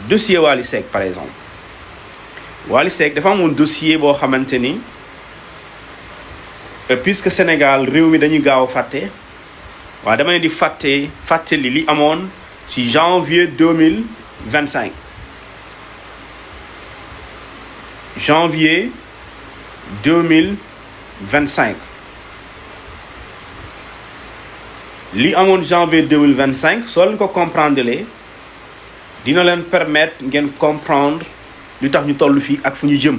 dossier Wally Seck par exemple Wally Seck dafa amoon dossier boo xamante ni puisque Sénégal réew mi dañuy gaaw a fàtte waaye dama leen di fàttali li amoon ci janvier 2025 janvier 2025 li amoon janvier 2025 soo leen ko comprendre dina leen permettre ngeen comprendre lu tax ñu toll fii ak fu ñu jëm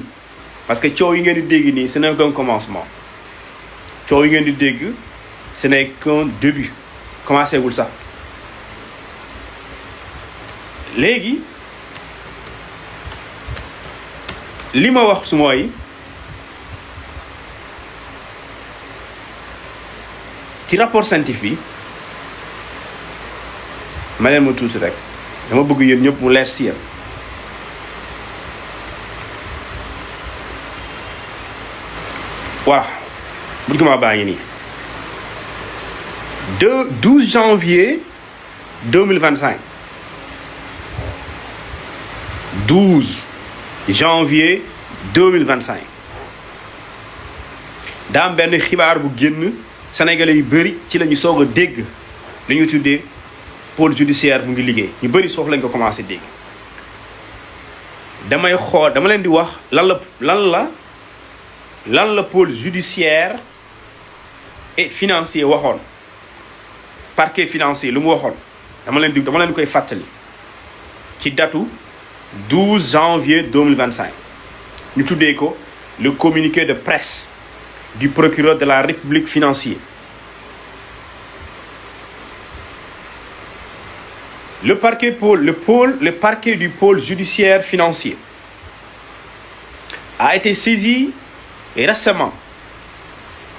parce que coow yi ngeen di dégg nii ce n'est qu'un commencement coow yi ngeen di dégg ce n'est qu'un début commencé gul sax léegi li ma wax su mooy ci rapport scientifique bi ma leen ma tuuti rek dama bëgg yéen ñëpp mu leer si yéen voilà document baa ngi nii 12 janvier 2025 12 janvier 2025 daa am benn xibaar bu génn sénégalais yu bëri ci la ñu soog a dégg li ñu tuddee pôle judiciaire mu ngi liggéey ñu bëri soof lañ ko commencé dégg damay xool dama leen di wax lan la pôle judiciaire et financier waxoon parquet financier lu mu waxoon dama leen koy fàttali ci datu 12 janvier 2025 ñu tuddee ko le communiqué de presse du procureur de la République financier. Le parquet du pôle judiciaire financier a été saisi récemment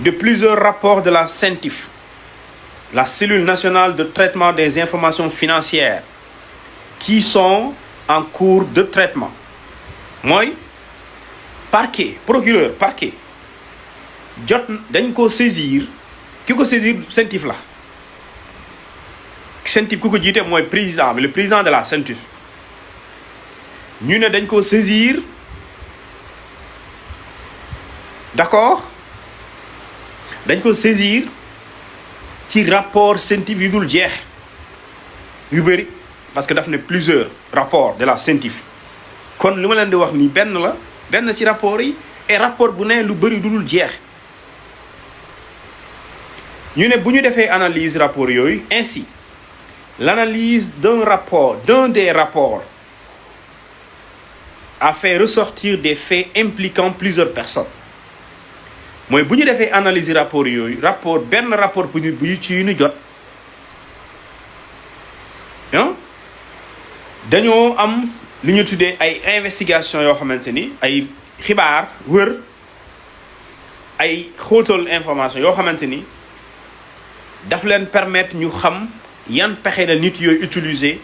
de plusieurs rapports de la CENTIF, la cellule nationale de traitement des informations financières, qui sont en cours de traitement. Mooy parquet procureur parquet jot dañ ko saisir ki ko saisir CENTIF la CENTIF ku ko jiite mooy président bi le président de la CENTIF ñu ne dañ ko saisir d'accord dañ ko saisir ci rapport CENTIF yu dul jeex yu bëri parce que daf ne plusieurs rapports de la CENTIF kon li ma leen di wax nii benn ci rapport yi et rapport bu ne lu bëri du dul jeex ñu ne bu ñu defee analyse rapport yooyu ainsi l'analyse d'un des rapports a fait ressortir des faits impliquant plusieurs personnes mooy bu ñu defee analyse rapport yooyu benn rapport bu ñu ci ñu jot dañoo am lu ñu tuddee ay investigation yoo xamante ni ay xibaar wër ay xóotal information yoo xamante ni daf leen permettre ñu xam yan pexe la nit yooyu utiliser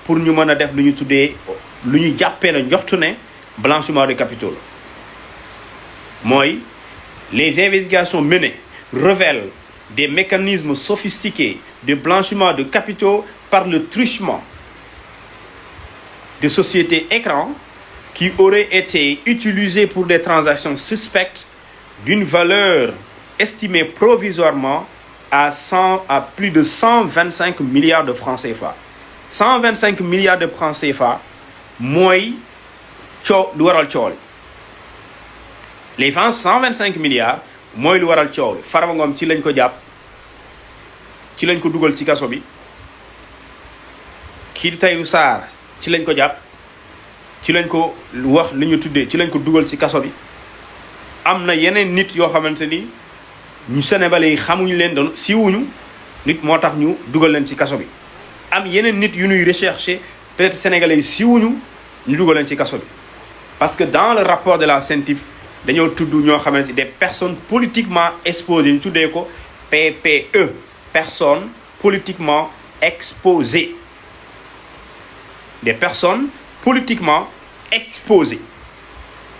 pour ñu mën a def lu ñu tuddee lu ñu jàppee la njortu ne blanchiment de capitaux mooy les investigations menées révèlent des mécanismes sophistiqués de blanchiment de capitaux par le truchement de sociétés écrans qui auraient été utilisées pour des transactions suspectes d'une valeur estimée provisoirement à plus de 125 milliards de francs CFA. 125 milliards de francs CFA mooy lu waral coow les 125 milliards mooy lu waral coow li Farba Ngom ci lañ ko jàpp ci lañ ko dugal ci kaso bi kii Tahirou Sarr ci lañ ko jàpp ci lañ ko wax li ñu tuddee ci lañ ko dugal ci kaso bi am na yeneen nit yoo xamante ni ñu Sénégalais yi xamuñu leen doon siiwuñu nit moo tax ñu dugal leen ci kaso bi am yeneen nit yu ñuy recherché peut-être Sénégalais yi siiwuñu ñu dugal leen ci kaso bi parce que dans le rapport de la CENTIF dañoo tudd ñoo xamante ni des personnes politiquement exposées ñu tuddee ko PPE personnes politiquement exposées des personnes politiquement exposées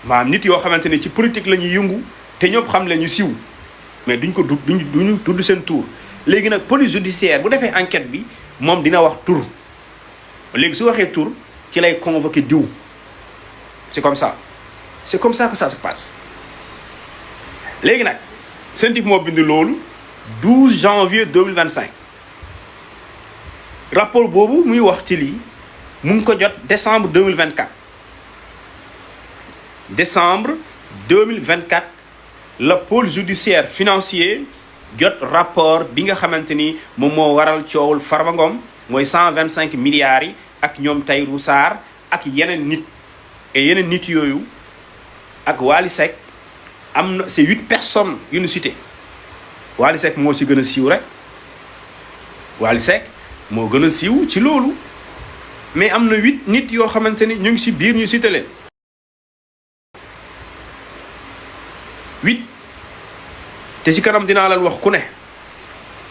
maanaam nit yoo xamante ne ci politique la ñuy yëngu te ñëpp xam leen ñu siiw mais duñ tudd seen tur léegi nag police judiciaire bu defee enquête bi moom dina wax tur léegi su waxee tur ci lay convoqué diw. C'est comme ça que ça se passe léegi nag CENTIF moo bind loolu 12 janvier 2025 rapport boobu muy wax ci lii mu ngi ko jot décembre 2024 le pôle judiciaire financier jot rapport bi nga xamante ni moom moo waral coowul Farba Ngom mooy 125 milliards yi ak ñoom Tahirou Sarr ak yeneen nit et yeneen nit yooyu ak Wally Seck am na c'est 8 personnes yu ñu cité Wally Seck moo ci gën a siiw rek Wally Seck moo gën a siiw ci loolu mais am na 8 nit yoo xamante ni ñu ngi ci biir ñu cité leen 8 te ci kanam dinaa leen wax ku ne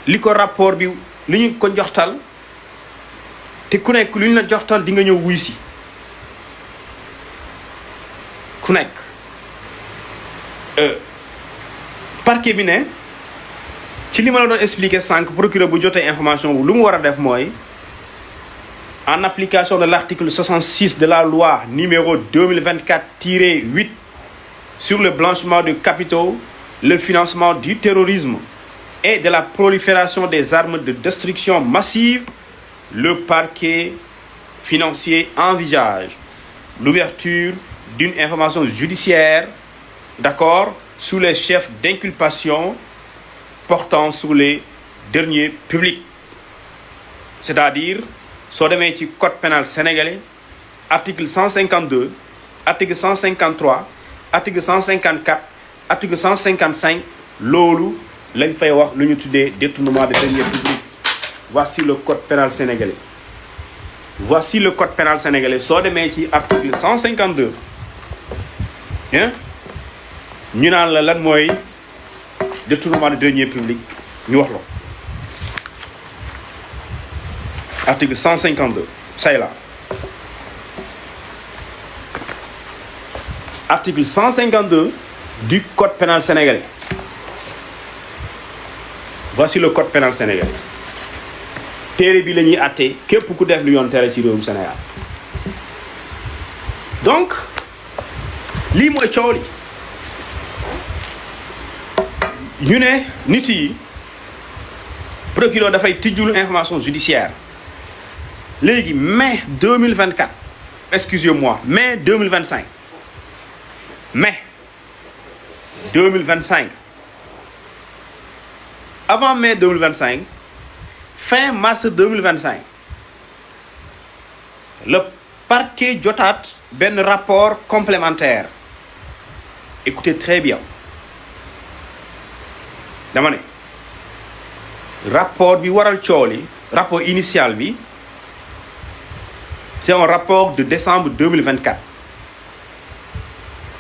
li ko rapport bi li ñu ko joxtal te ku nekk lu ñu la joxtal di nga ñëw wuy si ku nekk parquet bi ne ci li ma la doon expliquer sànq procureur bu jotee information bu lu mu war a def mooy en application de l'article 66 de la loi numéro 2024-8 sur le blanchiment de capitaux, le financement du terrorisme et de la prolifération des armes de destruction massive, le parquet financier envisage l'ouverture d'une information judiciaire, d'accord, sous les chefs d'inculpation portant sur les deniers publics. C'est-à-dire, soo demee ci code pénal sénégalais, article 152, article 153, article 154, article 155, loolu lañ fay wax lu ñu tuddee détournement de deniers publics. Voici le code pénal sénégalais. Voici le code pénal sénégalais. Soo demee ci article 152, ñu naan la lan mooy détournement de deniers publics ñu wax la article 152 say la article 152 du code pénal sénégalais. Voici le code pénal sénégalais. téere bi la ñuy àttee képp ku def lu yoon tere ci réewum Sénégal. Donc lii mooy coow li ñu ne nit yi procureur dafay tijjul information judiciaire léegi mai 2024 excusez-moi mai 2025 mai 2025 avant mai 2025 fin mars 2025 le parquet jotaat benn rapport complémentaire. Écoutez très bien dama ne rapport bi waral coow li rapport initial bi c'est un rapport de décembre 2024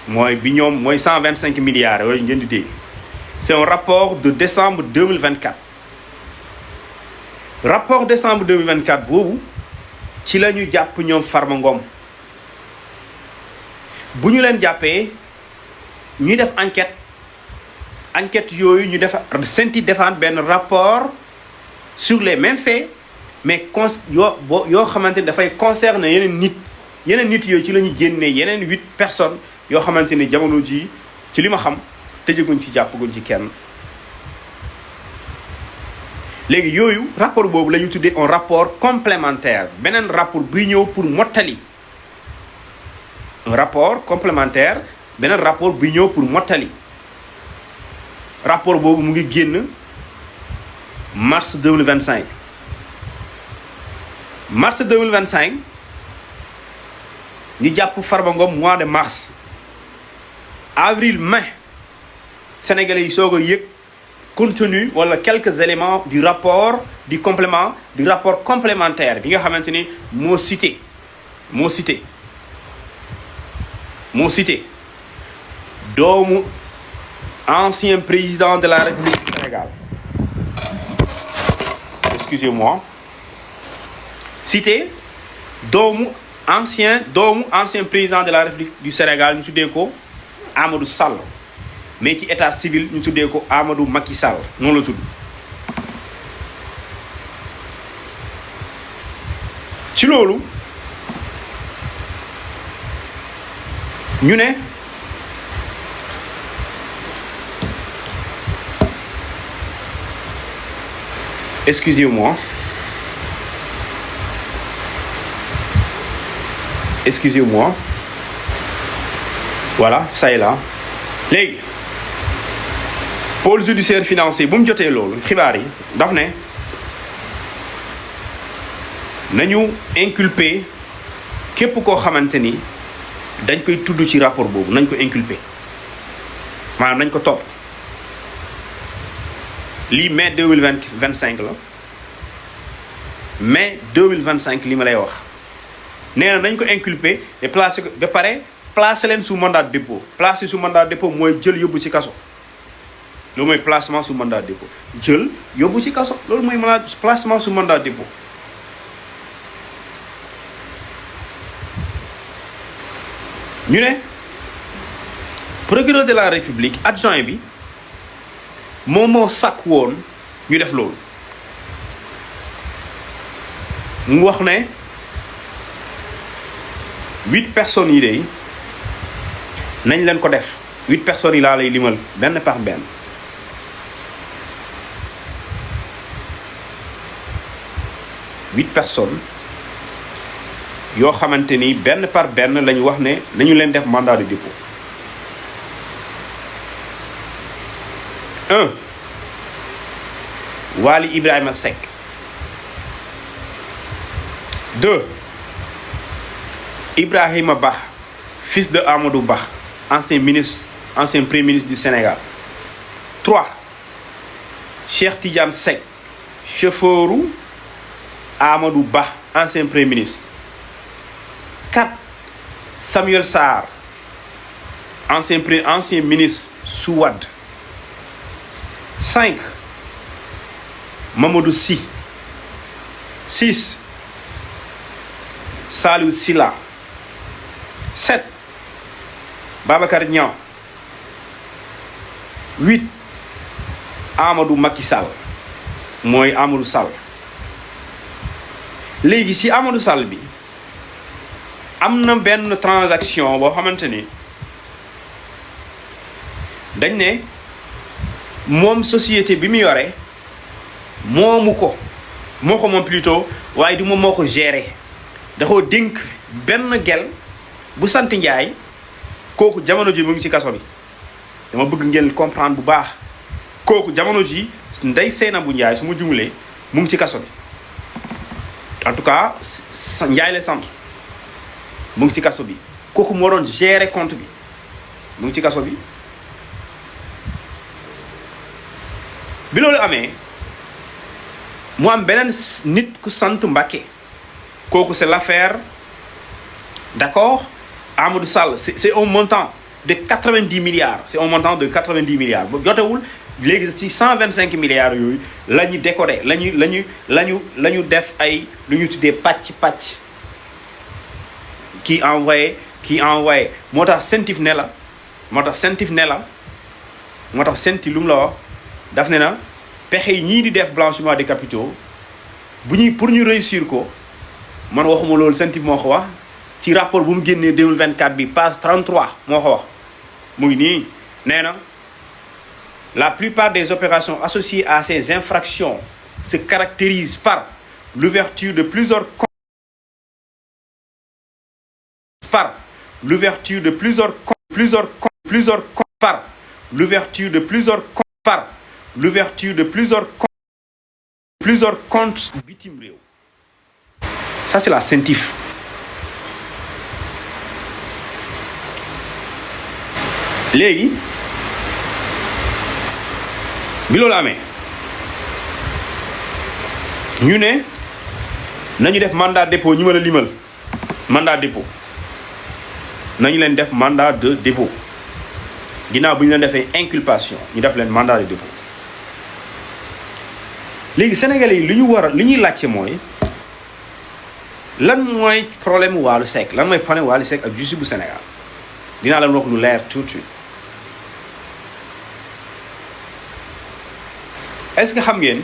mooy bi ñoom mooy 125 milliards yooyu ngeen di dégg c'est un rapport de décembre 2024 rapport décembre 2024 boobu ci la ñu jàpp ñoom Farba Ngom bu ñu leen jàppee ñuy def enquête yooyu ñu def CENTIF defaan benn rapport sur les mêmes faits mais yoo xamante ni dafay concerner yeneen nit yooyu ci la ñu génnee yeneen 8 personnes yoo xamante ni jamono ji ci li ma xam tëjaguñ ci jàppaguñ ci kenn. léegi yooyu rapport boobu la ñu tuddee un rapport complémentaire beneen rapport buy ñëw pour mottali un rapport complémentaire beneen rapport buy ñëw pour mottali rapport boobu mu ngi génn mars 2025 mars 2025 ñu jàpp Farba Ngom mois de mars avril mai sénégalais yi soog a yëg contenu wala quelques éléments du rapport du rapport complémentaire bi nga xamante ni moo cité doomu ancien président de la République du Sénégal excusez-moi cité doomu ancien président de la République du Sénégal ñu tuddee ko Amadou Sall mais ci état civil ñu tuddee ko Amadou Macky Sall noonu la tudd ci loolu ñu ne excusez-moi voilà ça est là léegi pôle judiciaire financier bu mu jotee loolu xibaar yi daf ne nañu inculper képp koo xamante ni dañ koy tudd ci rapport boobu nañ ko inculper maanaam nañ ko topp lii mai 2025 la mai 2025 li ma lay wax nee na nañ ko inculper et placer ko ba pare placer leen sous mandat de dépôt placer sous mandat de dépôt mooy jël yóbbu ci kaso loolu mooy placement sous mandat de dépôt jël yóbbu ci kaso loolu mooy placement sous mandat de dépôt ñu ne procureur de la république adjoint bi moom moo sàkk woon ñu def loolu mu wax ne 8 personnes yi de nañ leen ko def 8 personnes yi laa lay limal benn par benn personnes yoo xamante ni benn par benn lañu wax ne nañu leen def mandat de dépôt 1 Waly Ibrahima Seck 2 Ibrahima Ba fils de Amadou Ba ancien premier ministre du Sénégal 3 Cheikh Tidiane Seck chauffeuru Amadou Ba ancien premier ministre 4 Samuel Sarr ancien ministre sous Wade 5 Mamadou Sy 6 Saliou Sylla 7 Babacar Niang 8 Amadou Macky Sall mooy Amadou Sall léegi ci Amadou Sall bi am na benn transaction boo xamante ni dañ ne moom société bi mu yore moomu ko moom plutôt waaye du moom moo ko gérer daxoo dénk benn gel bu sant Njaay kooku jamono ji mu ngi ci kaso bi dama bëgg ngeen comprendre bu baax kooku jamono ji Ndeye Seynabou Ndiaye su ma jumulee mu ngi ci kaso bi en tout cas Ndiaye la sant mu ngi ci kaso bi kooku moo doon gérer compte bi mu ngi ci kaso bi bi loolu amee mu am beneen nit ku sant Mbacké kooku c'est l'affaire d'accord Amadou Sall c'est un montant de 90 milliards c'est un montant de 90 milliards ba jotewul léegi ci 125 milliards yooyu la ñu décoder la ñu def ay lu ñu tuddee pàcc kii envoyé moo tax Sentif ne la moo tax Sentif lu mu la wax daf ne na pexe yi ñii di def blanchiment des capitaux pour ñu réussir ko man waxuma loolu Sentif moo ko wax ci rapport bu mu génnee 2024 bi page 33 moo ko wax mu ngi nii nee na la plupart des opérations associées à ces infractions se caractérisent par l'ouverture de plusieurs comptes bitim réew. Ça c'est la Sentif. léegi bi loolu amee ñu ne nañu def mandat dépôt ñu mën a limal mandat dépôt nañu leen def mandat de dépôt ginnaaw bu ñu leen defee inculpation ñu def leen mandat de dépôt léegi sénégalais yi li ñuy laajte mooy lan mooy problème Wally Seck lan mooy problème Wally Seck ak justice bu Sénégal dinaa leen wax lu leer tout de suite. Est-ce que xam ngeen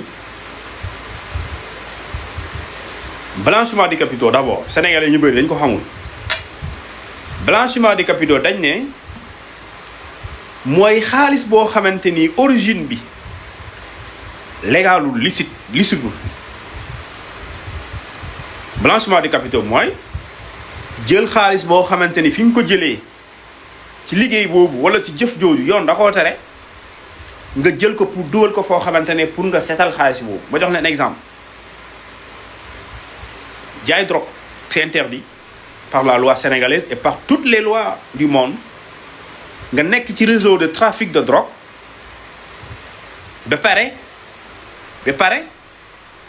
blanchiment des capitaux d'abord sénégalais ñu bëri dañ ko xamul blanchiment de capitaux dañ ne mooy xaalis boo xamante ni origine bi légalul licitul blanchiment de capitaux mooy jël xaalis boo xamante ni fi nga ko jëlee ci liggéey boobu wala ci jëf jooju yoon da koo tere nga jël ko pour dugal ko foo xamante ne pour nga setal xaalis boobu. ma jox leen exemple jaay drogue c'est interdit par la loi sénégalaise et par toutes les lois du monde. nga nekk ci réseau de trafic de drogue ba pare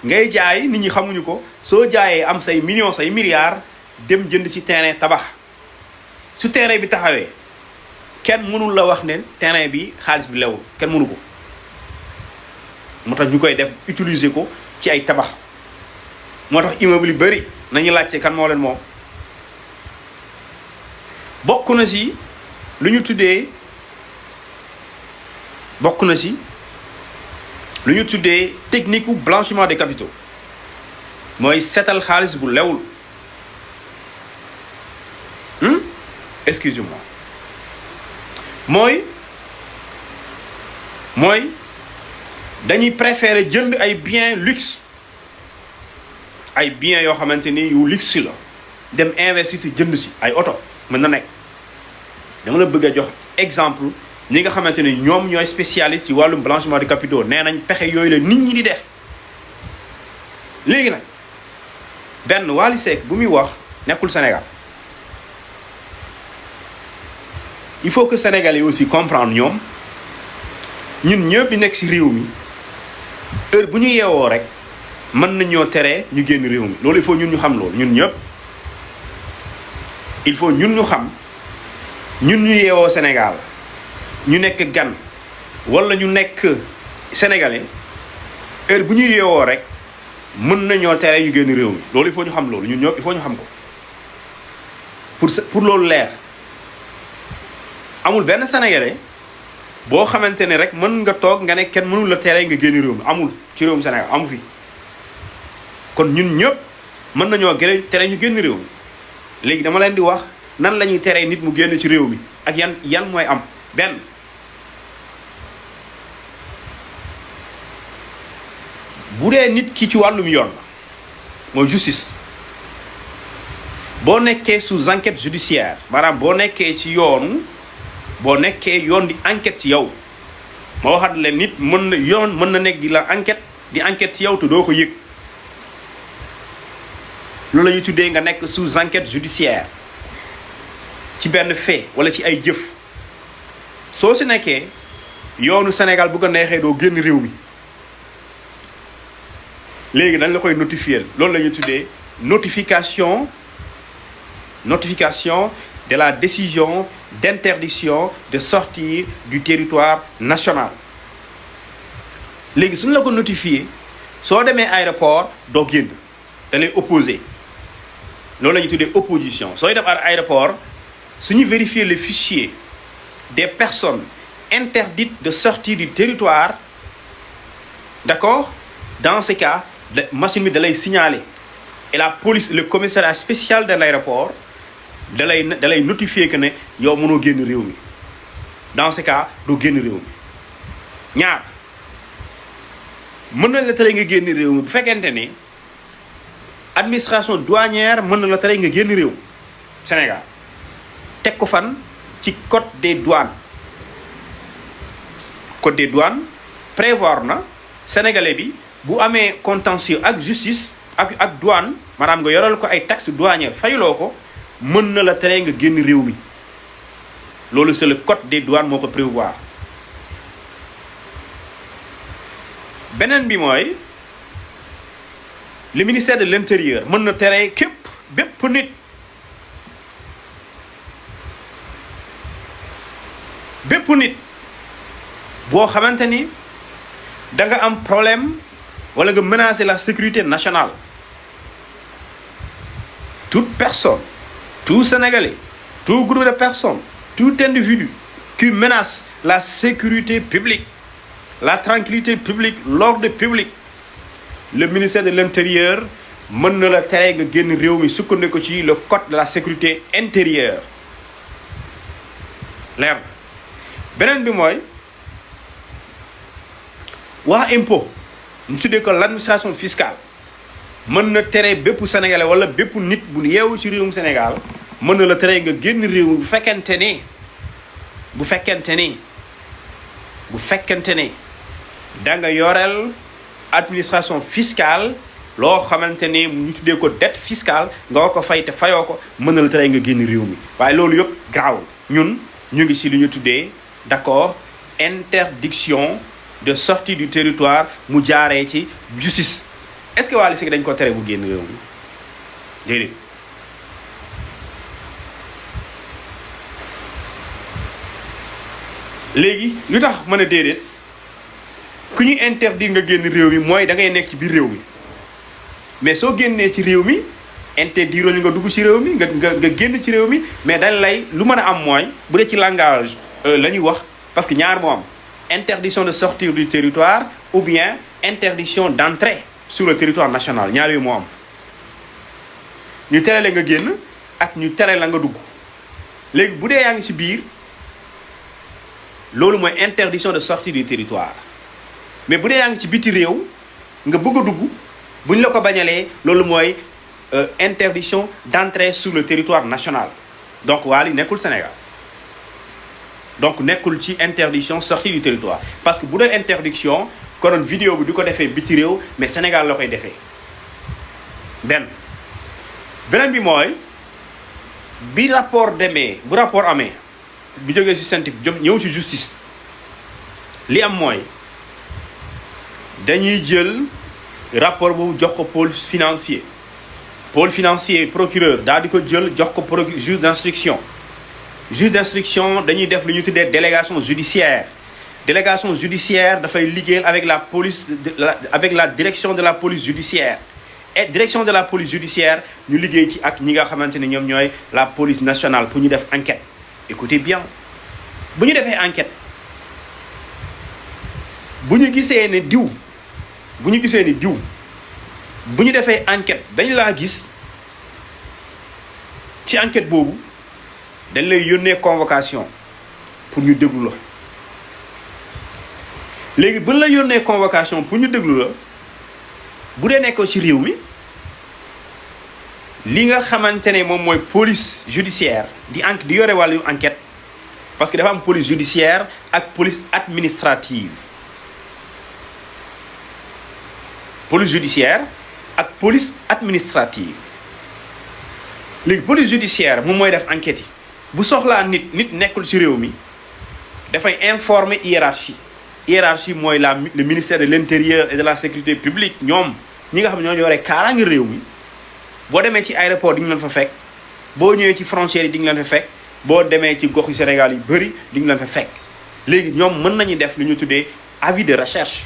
ngay jaay nit ñi xamuñu ko soo jaayee am say millions say milliards dem jënd ci terrain tabax su terrain bi taxawee kenn mënul la wax ne terrain bi xaalis bi lewul kenn mënu ko moo tax ñu koy def utiliser ko ci ay tabax moo tax immeuble yu bëri nañu laajte kan moo leen moom. bokk na si lu ñu tuddee technique u blanchiment des capitaux mooy seetal xaalis bu lewul excusez-moi mooy dañuy préférer jënd ay biens luxe ay biens yoo xamante ni yu luxe la dem investir si jënd si ay oto mën na nekk. dama la bëgg a jox exemple ñi nga xamante ne ñoom ñooy spécialiste ci wàllum blanchiment de capitaux nee nañ pexe yooyu la nit ñi di def. léegi nag benn Wally Seck bu muy wax nekkul Sénégal il faut que Sénégalais yi aussi comprendre ñun ñëpp di nekk ci réew mi heure bu ñu yeewoo rek mën nañoo tere ñu génn réew mi loolu il faut ñun ñu xam loolu ñun ñëpp il faut ñun ñu xam. ñun ñu yeewoo Sénégal ñu nekk gan wala ñu nekk sénégalais heure bu ñu yeewoo rek mën nañoo tere yu génn réew mi loolu il faut ñu xam loolu ñun ñëpp il faut ñu xam ko pour loolu leer amul benn sénégalais boo xamante ne rek mën nga toog nga ne kenn mënul la tere nga génn réew mi amul ci réewum Sénégal amu fi kon ñun ñëpp mën nañoo tere ñu génn réew mi léegi dama leen di wax. nan la ñuy teree nit mu génn ci réew mi ak yan mooy am benn bu dee nit ki ci wàllum yoon la mooy justice boo nekkee sous enquête judiciaire maanaam boo nekkee yoon di enquête ci yow ma waxat leen nit mën na nekk di la enquête ci yow te doo ko yëg loolu la ñuy tuddee nga nekk sous enquête judiciaire ci benn fait wala ci ay jëf soo si nekkee yoonu Sénégal bu ko neexee doo génn réew mi léegi dañ la koy notifier loolu la ñuy tuddee notification de la décision d'interdiction de sortir du territoire national léegi suñu la ko notifier soo demee aéroport doo génn da lay opposé loolu la ñuy tuddee opposition sooy dem aéroport suñu vérifier le fichier des personnes interdites de sortir du territoire d'accord dans ce cas machine bi da lay signaler et la police le commissariat spécial de l'aéroport da lay notifier que ne yow mënoo génn réew mi dans ce cas doo génn réew mi ñaar mën na la tere nga génn réew mi bu fekkente ne administration douanière mën na la tere nga génn réew Sénégal teg ko fan ci code des douanes prévoir na sénégalais bi bu amee contentieux ak justice ak douane maanaam nga yoral ko ay taxes douanières fayuloo ko mën na la tere nga génn réew mi loolu c'est le code des douanes moo ko prévoir. beneen bi mooy le ministère de l'intérieur mën na tere bépp nit boo xamante ni da nga am problème wala nga menacer la sécurité nationale. Toute personne, tout Sénégalais, tout groupe de personnes, tout individu qui menace la sécurité publique, la tranquillité publique, l'ordre public, le ministère de l'Intérieur mën na la tere nga génn réew mi sukkandiku ci le code de la sécurité intérieure leer na beneen bi mooy waa impôt ñu tuddee ko l'administration fiscale mën na tere bépp sénégalais wala bépp nit bu yeewu ci réewum Sénégal mën na la tere nga génn réew mi bu fekkente ni da nga yoreel administration fiscale loo xamante ni ñu tuddee ko dette fiscale nga war ko fay te fayoo ko mën na la tere nga génn réew mi waaye loolu yëpp garaawul ñun ñu ngi si lu ñu tuddee d'accord interdiction de sortie du territoire mu jaaree ci justice est-ce que Wally Seck dañ ko tere mu génn réew mi déedéet léegi lu tax mën a déedéet ku ñu interdire nga génn réew mi mooy da ngay nekk ci biir réew mi mais soo génnee ci réew mi interdire ñu nga dugg ci réew mi nga génn ci réew mi mais dañ lay lu mën a am mooy bu dee ci langage la ñuy wax parce que ñaar moo am interdiction de sortir du territoire ou bien interdiction d'entrer sur le territoire national ñaar yooyu moo am ñu tere la nga génn ak ñu tere la nga dugg léegi bu dee yaa ngi ci biir loolu mooy interdiction de sortie du territoire mais bu dee yaa ngi ci biti réew nga bëgg a dugg bu ñu la ko bañalee loolu mooy interdiction d'entrer sur le territoire national donc Wally nekkul Sénégal donc nekkul ci interdiction sortie du territoire parce que bu dee interdiction konoon vidéo bi du ko defee biti réew mais Sénégal la koy defee beneen bi mooy bu rapport amee bi jógee ci scientifique ñëw ci justice li am mooy dañuy jël rapport boobu jox ko pôle financier procureur daal di ko jël jox ko juge d'instruction dañuy def lu ñu tuddee délégation judiciaire dafay liggéey avec la police avec la direction de la police judiciaire et direction de la police judiciaire ñu liggéey ci ak ñi nga xamante ne ñoom ñooy la police nationale pour ñu def enquête écoutez bien bu ñu defee enquête bu ñu gisee ni diw bu ñu defee enquête dañ laa gis ci enquête boobu dañ lay yónnee convocation pour ñu déglu la léegi buñ la yónnee convocation pour ñu déglu la bu dee nekkoo ci réew mi li nga xamante ne moom mooy police judiciaire di yore wàllu enquête parce que dafa am police judiciaire ak police administrative léegi police judiciaire moom mooy def enquête yi bu soxlaa nit nekkul ci réew mi dafay informer hiérarchie mooy le ministère de l'intérieur et de la sécurité publique ñoom ñi nga xam ne ñoo yore kaaraange réew mi boo demee ci aéroport di nga leen fa fekk boo ñëwee ci frontières yi di nga leen fa fekk boo demee ci gox yu Sénégal yu bëri di nga leen fa fekk léegi ñoom mën nañu def lu ñu tuddee avis de recherche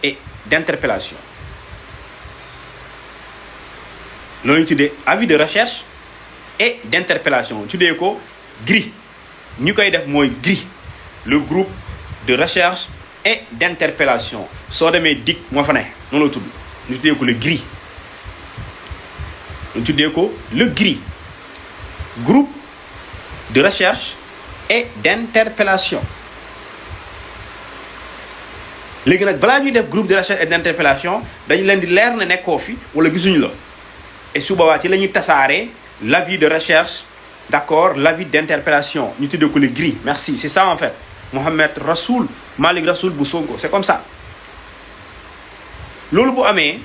et d'interpellation loolu ñu tuddee avis de recherche et d'interpellation tuddee ko GRI ñu koy def mooy GRI le groupe de recherche et d'interpellation soo demee DIC moo fa ne noonu la tudd ñu tuddee ko le GRI groupe de recherche et d'interpellation léegi nag balaa ñuy def groupe de recherche et d'interpellation dañu leen di leer na nekkoo fi wala gisuñu la et su boobaa ci la ñuy tasaaree l'avis de recherche d'accord l'avis d'interpellation ñu tuddee ko le GRI merci c'est ça en fait Mohamed Rasoul Malick Rasoul bu Sonko c'est comme ça loolu bu amee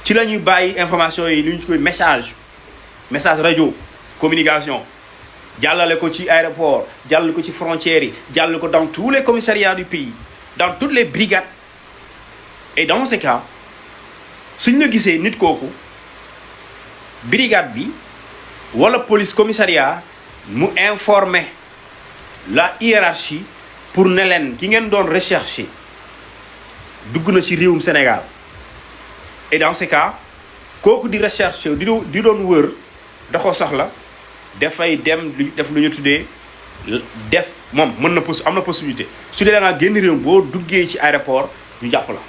ci la ñuy bàyyi information yi lu ñu koy message rajo communication jàllale ko ci aéroport jàllale ko ci frontières yi jàllale ko dans tous les commissariats du pays dans toutes les brigades et dans ce cas suñ la gisee nit kooku brigade bi wala police commissariat mu informer la hiérarchie pour ne leen ki ngeen doon rechercher dugg na ci réewum Sénégal et dans ce cas kooku di recherche di doon wër da ko soxla dafay dem def lu ñu tuddee def moom am na possibilité su dee da ngaa génn réew boo duggee ci aéroport ñu jàpp la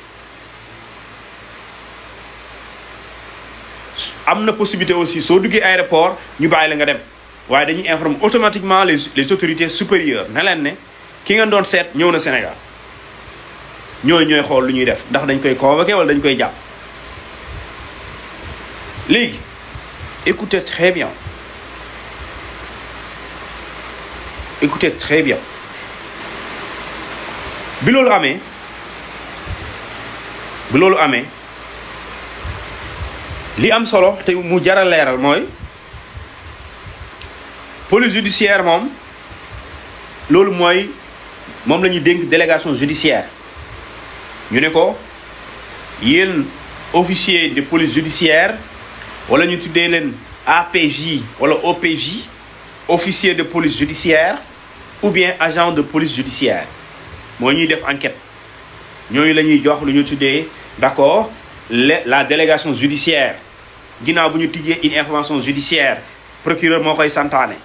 am na possibilité aussi soo duggee aéroport ñu bàyyi la nga dem waaye dañuy informer automatiquement les autorités supérieures ne leen ne ki ngeen doon seet ñëw na Sénégal ñooy xool lu ñuy def ndax dañ koy convoquer wala dañ koy jàpp. léegi écoutez très bien bi loolu amee li am solo te mu jar a leeral mooy police judiciaire moom la ñuy dénk délégation judiciaire ñu ne ko yéen officier de police judiciaire wala ñu tuddee leen APJ wala OPJ officier de police judiciaire ou bien agent de police judiciaire moo ñuy def enquête ñooñu la ñuy jox lu ñu tuddee d'accord la délégation judiciaire ginnaaw bu ñu tijjee une information judiciaire procureur moo koy santaane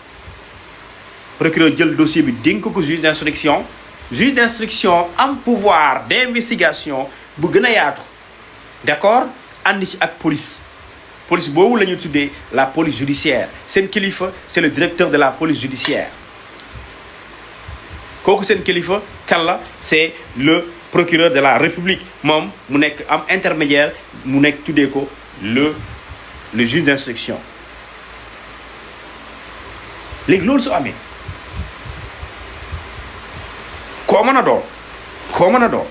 procureur jël dossier bi dénk ko juge d'instruction am pouvoir d'investigation bu gën a yaatu d'accord ànd ci ak police boobu la ñuy tuddee la police judiciaire seen kilifa c'est le directeur de la police judiciaire kooku seen kilifa kan la c'est le procureur de la république moom mu nekk am intermédiaire mu nekk tuddee ko le juge d'instruction. léegi loolu su amee koo mën a doon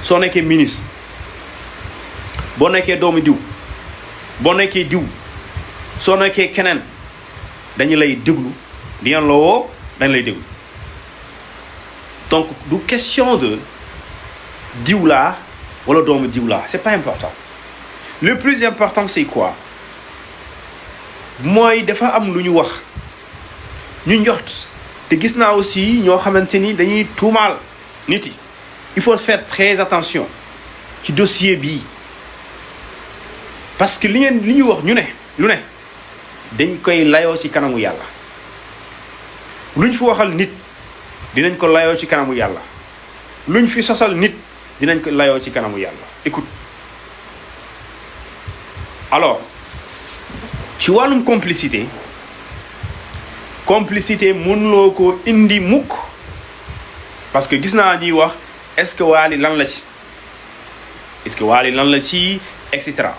soo nekkee ministre boo nekkee doomu diw boo nekkee diw soo nekkee keneen dañu lay déglu dinañ la woo dañ lay déglu. donc du question de diw laa wala doomu diw laa c'est pas important. Le plus important c'est quoi mooy dafa am lu ñu wax ñu njort te gis naa aussi ñoo xamante ni dañuy tuumaal nit yi. Il faut faire très attention ci dossier bii parce que li ñuy wax lu ne dañ koy layoo ci kanamu yàlla luñ fi waxal nit dinañ ko layoo ci kanamu yàlla luñ fi sosal nit dinañ ko layoo ci kanamu yàlla. Écoute, alors ci wàllum complicité mënuloo ko indi mukk parce que gis naa ñuy wax est-ce que Wally lan la ci et cetera.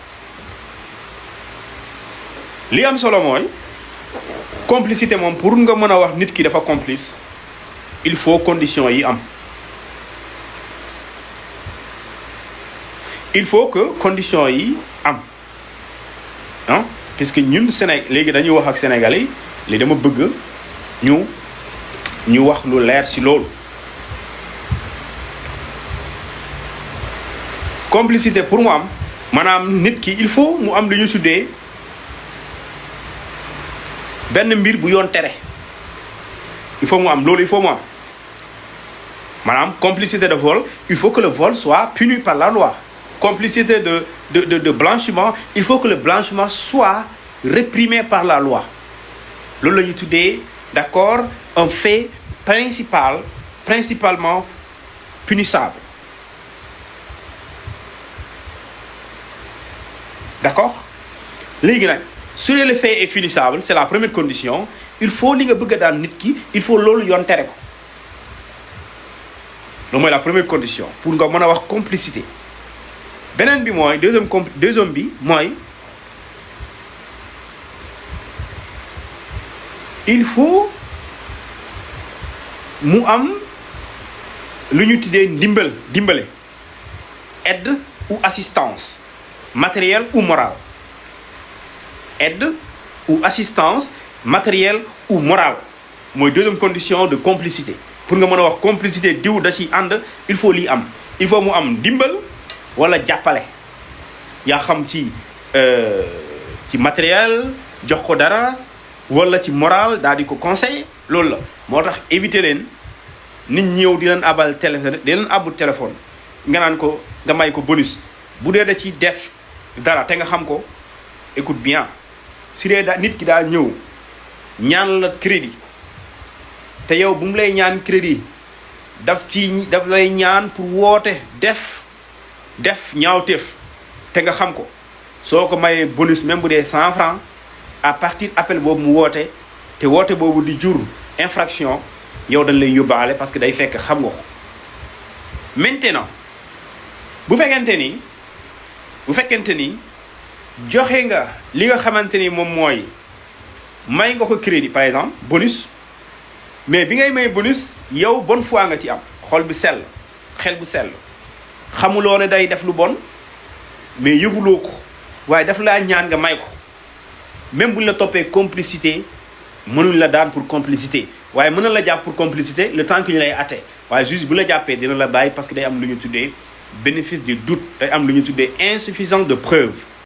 li am solo mooy complicité moom pour nga mën a wax nit ki dafa complice il faut conditions yi am. il faut que conditions yi am ah puisque ñun léegi dañuy wax ak Sénégalais yi li dama bëgg ñu wax lu leer ci loolu. complicité pour mu am maanaam nit ki il faut mu am lu ñu tuddee benn mbir bu yoon tere il faut mu am maanaam complicité de vol il faut que le vol soit puni par la loi. Complicité de blanchiment il faut que le blanchiment soit réprimé par la loi. loolu la ñu tuddee d'accord un fait principalement punissable. D'accord léegi nag su dee le fait est punissable c'est la première condition il faut li nga bëgg a daan nit ki il faut loolu yoon tere ko loolu mooy la première condition pour nga mën a wax complicité. beneen bi mooy deuxième bi mooy il faut mu am lu ñu tuddee dimbale aide ou assistance matérielle ou morale. Aide ou assistance matérielle ou morale mooy deuxième condition de complicité pour nga mën a wax complicité diw da ci ànd il faut lii am il faut mu am dimbal wala jàppale yaa xam ci matériel jox ko dara wala ci moral daal di ko conseiller loolu la moo tax éviter leen nit ñëw di leen abal téléphone nga naan ko nga may ko bonus bu dee da ci def dara te nga xam ko écoute bien si dee nit ki daa ñëw ñaan la crédit te yow bu mu lay ñaan crédit daf lay ñaan pour woote def ñaawteef te nga xam ko soo ko mayee bonus même bu dee 100 francs à partir appel boobu mu woote te woote boobu di jur infraction yow dañ lay yóbbaale parce que day fekk xam nga ko. maintenant bu fekkente ni joxe nga li nga xamante ni moom mooy may nga ko crédit par exemple bonus, mais bi ngay may bonus yow bonne foi nga ci am xol bu sell xel bu sell xamuloo ne day def lu bon mais yëguloo ko waaye daf laa ñaan nga may ko même buñ la toppee complicité mënuñ la daan pour complicité waaye mën na la jàpp pour complicité le temps que ñu lay atte waaye juge bu la jàppee dina la bàyyi parce que day am lu ñu tuddee bénéfice du doute day am lu ñu tuddee insuffisance de preuve